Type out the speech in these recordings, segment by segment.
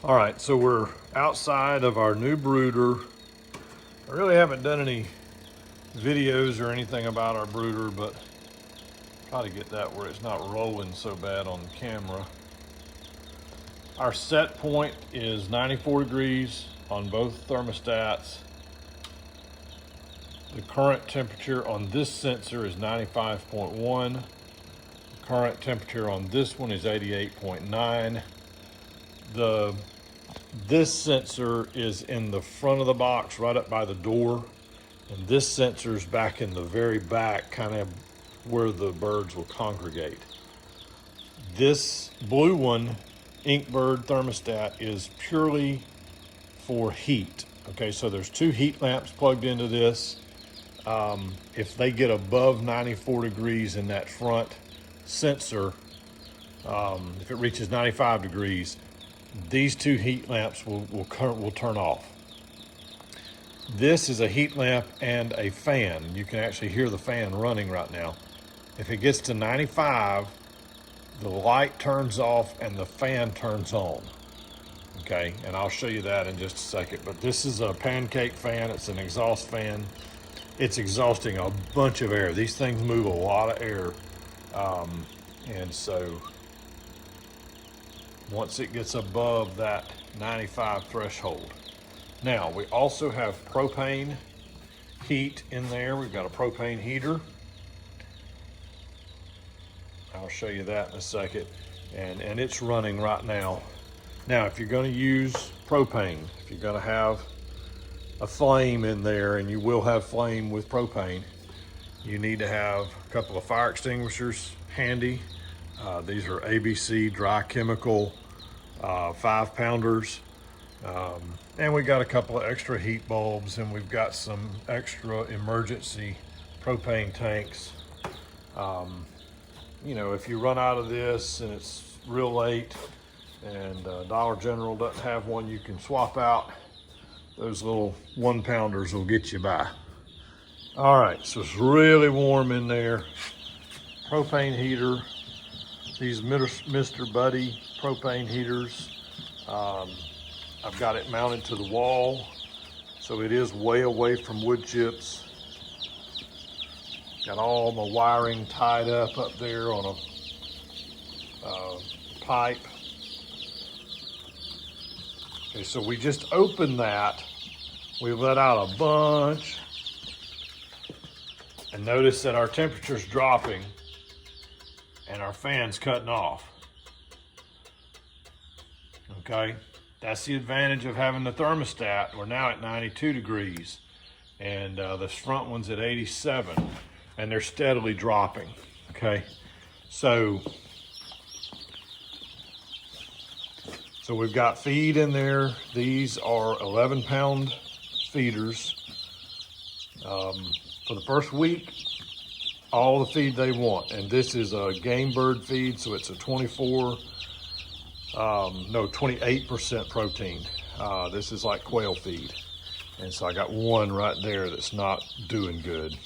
All right, so we're outside of our new brooder. I really haven't done any videos or anything about our brooder, but try to get that where it's not rolling so bad on the camera. Our set point is 94 degrees on both thermostats. The current temperature on this sensor is 95.1. The current temperature on this one is 88.9. This sensor is in the front of the box right up by the door, and this sensor's back in the very back, kind of where the birds will congregate. This blue one, Inkbird thermostat, is purely for heat. Okay, so there's two heat lamps plugged into this. If they get above 94 degrees in that front sensor, if it reaches 95 degrees, these two heat lamps will turn off. This is a heat lamp and a fan. You can actually hear the fan running right now. If it gets to 95, the light turns off and the fan turns on. Okay, and I'll show you that in just a second. But this is a pancake fan. It's an exhaust fan. It's exhausting a bunch of air. These things move a lot of air. And so once it gets above that 95 threshold. Now, we also have propane heat in there. We've got a propane heater. I'll show you that in a second. And it's running right now. Now, if you're going to use propane, if you're going to have a flame in there, and you will have flame with propane, you need to have a couple of fire extinguishers handy. These are ABC dry chemical 5-pounders. And we got a couple of extra heat bulbs, and we've got some extra emergency propane tanks. You know, if you run out of this and it's real late and Dollar General doesn't have one you can swap out, those little 1-pounders will get you by. All right, so it's really warm in there. Propane heater. These Mr. Buddy propane heaters. I've got it mounted to the wall, so it is way away from wood chips. Got all my wiring tied up there on a pipe. Okay, so we just opened that. We let out a bunch. And notice that our temperature's dropping and our fan's cutting off. Okay, that's the advantage of having the thermostat. We're now at 92 degrees and this front one's at 87, and they're steadily dropping. Okay, so we've got feed in there. These are 11-pound feeders. For the first week, all the feed they want. And this is a game bird feed, so it's a 28% protein. This is like quail feed. And so I got one right there that's not doing good.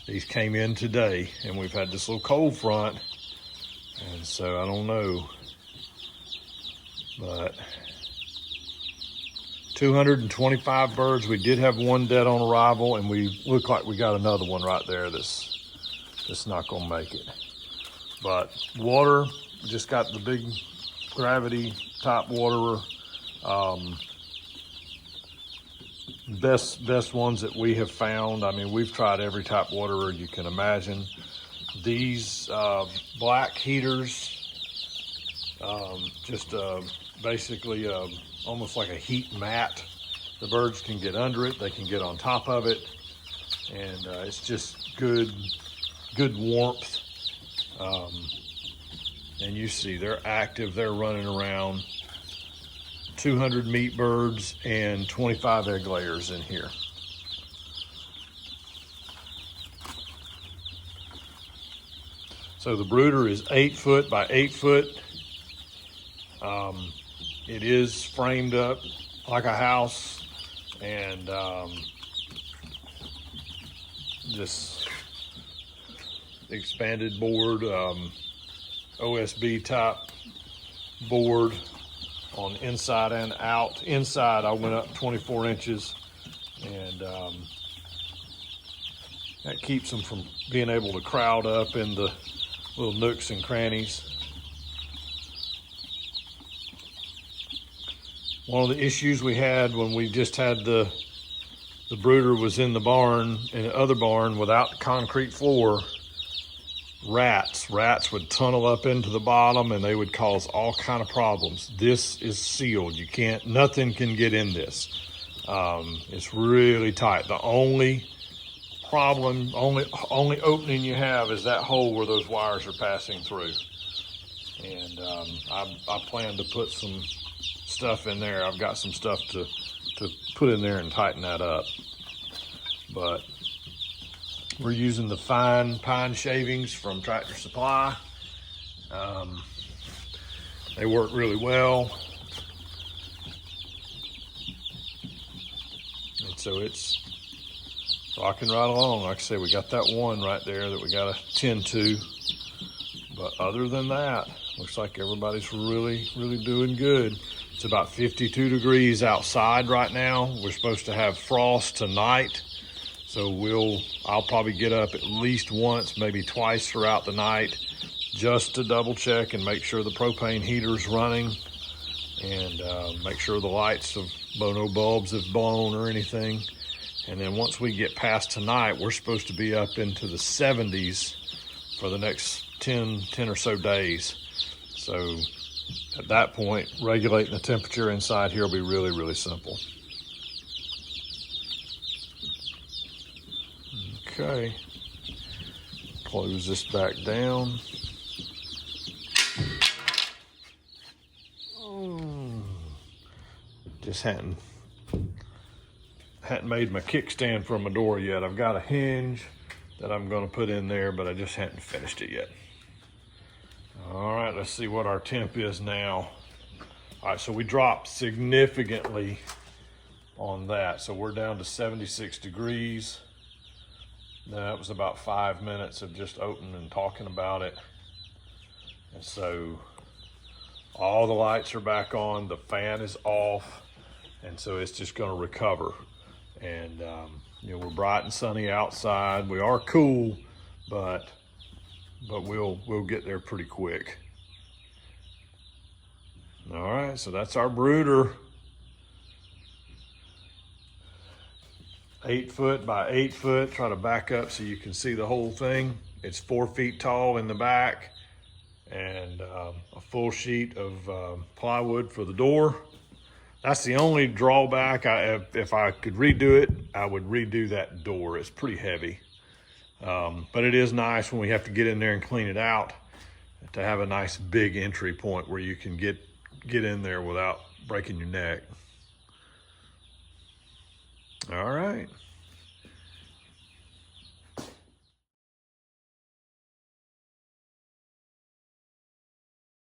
These came in today, and we've had this little cold front. And so I don't know, but 225 birds. We did have one dead on arrival, and we look like we got another one right there that's not gonna make it. But water, just got the big gravity top waterer. Best ones that we have found. I mean, we've tried every top waterer you can imagine. These black heaters, basically almost like a heat mat. The birds can get under it, they can get on top of it, and it's just good warmth. And you see they're active, they're running around. 200 meat birds and 25 egg layers in here. So the brooder is 8 foot by 8 foot. It is framed up like a house, and this expanded board, OSB type board. on inside and out. Inside, I went up 24 inches, and that keeps them from being able to crowd up in the little nooks and crannies. One of the issues we had when we just had the brooder was in the barn, in the other barn without the concrete floor, rats would tunnel up into the bottom and they would cause all kind of problems. This is sealed. Nothing can get in this. It's really tight. The only problem, only opening you have is that hole where those wires are passing through. And I plan to put some stuff in there. I've got some stuff to put in there and tighten that up. But we're using the fine pine shavings from Tractor Supply. They work really well. And so it's rocking right along. Like I said, we got that one right there that we got to tend to. But other than that, looks like everybody's really, really doing good. It's about 52 degrees outside right now. We're supposed to have frost tonight. So I'll probably get up at least once, maybe twice throughout the night, just to double check and make sure the propane heater's running, and make sure the lights of no bulbs have blown or anything. And then once we get past tonight, we're supposed to be up into the 70s for the next 10 or so days. So at that point, regulating the temperature inside here will be really, really simple. Okay, close this back down. Just hadn't made my kickstand for my door yet. I've got a hinge that I'm gonna put in there, but I just hadn't finished it yet. All right, let's see what our temp is now. All right, so we dropped significantly on that. So we're down to 76 degrees. That was about 5 minutes of just opening and talking about it. And so all the lights are back on, the fan is off, and so it's just gonna recover. And we're bright and sunny outside. We are cool, but we'll get there pretty quick. All right, so that's our brooder. 8 foot by 8 foot. Try to back up so you can see the whole thing. It's 4 feet tall in the back, and a full sheet of plywood for the door. That's the only drawback. If I could redo it, I would redo that door. It's pretty heavy. But it is nice when we have to get in there and clean it out to have a nice big entry point where you can get in there without breaking your neck. All right.